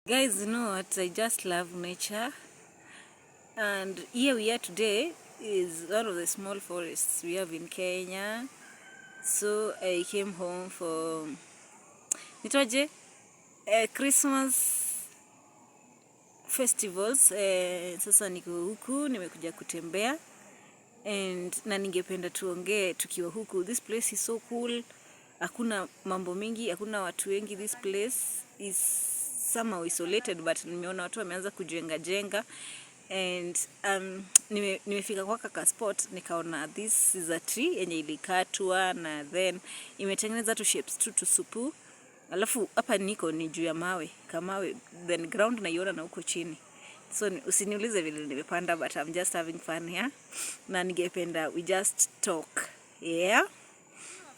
Guys, you know what? I just love nature. And here we are today is one of the small forests we have in Kenya. So I came home for nitoje Christmas festivals. Sasa niko huku, nimekuja kutembea. And na ningependa tuongee tukiwa huku. This place is so cool. Hakuna mambo mingi, hakuna watu wengi. This place is somehow isolated, but nimeona watu wameanza kujenga and nimefika kwa kaka spot nikaona this is a tree yenye ilikatwa na then imetengeneza tu shapes tu supu, alafu hapa niko ni juu ya mawe kamawe, then ground naiona na huko chini. So usiniulize vile nimepanda, but I'm just having fun here. Na ningependa we just talk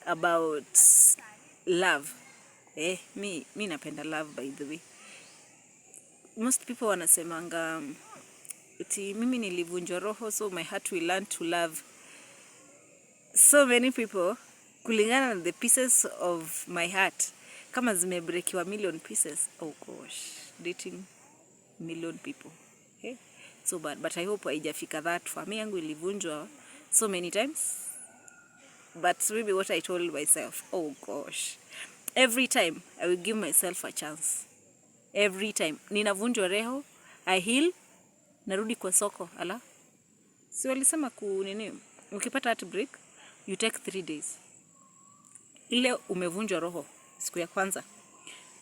about love. Mi napenda love, by the way. Most people wanasemanga eti mimi nilivunjwa roho, so my heart will learn to love. So many people, kulingana na the pieces of my heart, kama zimebreakiwa million pieces, oh gosh, dating million people. So bad, but I hope haijafika that for me. Yangu ilivunjwa so many times, but maybe what I told myself, oh gosh, every time I will give myself a chance. Every time ninavunjwa roho, I heal, narudi kwa soko. Si walisema nini, ukipata heartbreak you take 3 days. Ile umevunjwa roho siku ya kwanza,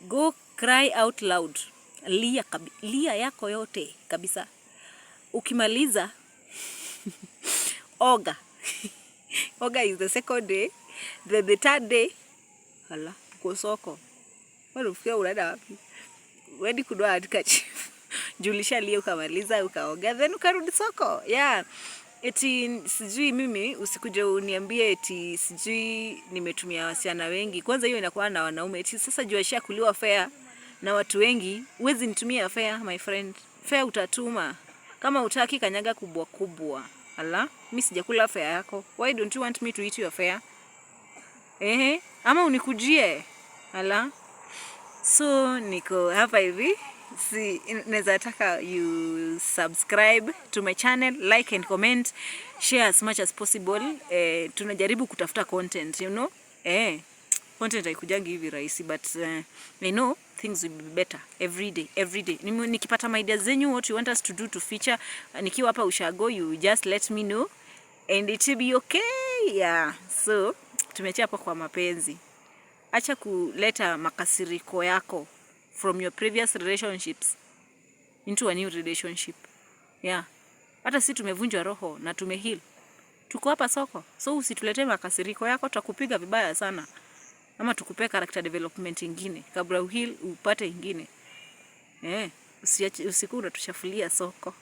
go cry out loud, lia yako yote kabisa. Ukimaliza oga oga is the second day, the third day kwa soko. Wala ufikia unaenda wapi? Wedi kudua handkerchief julisha lia, ukamaliza ukaoga, then ukarudi soko. Eti sijui mimi usikuje uniambie eti sijui nimetumia wasichana wengi. Kwanza hiyo inakuwa na wanaume. Eti sasa jua sha kuliwa fair na watu wengi, uwezi nitumia fair my friend. Fair utatuma kama utaki kanyaga kubwa. Mimi sijakula fair yako. Why don't you want me to eat your fair? Ama unikujie. So niko hapa hivi. Naweza taka you subscribe to my channel, like and comment, share as much as possible. Tunajaribu kutafuta content, you know. Content haikujangi hivi rahisi, but I know things will be better every day. Nikipata my ideas zenyu, what you want us to do to feature, nikiwa hapa ushago, you just let me know and it will be okay. So tumechia hapa kwa mapenzi. Acha kuleta makasiriko yako from your previous relationships into a new relationship. Hata si tumevunjwa roho na tumeheal, tuko hapa soko. So usitulete makasiriko yako, tutakupiga vibaya sana. Ama tukupe character development ingine kabla uheal upate ingine. Usiku unatushafulia soko.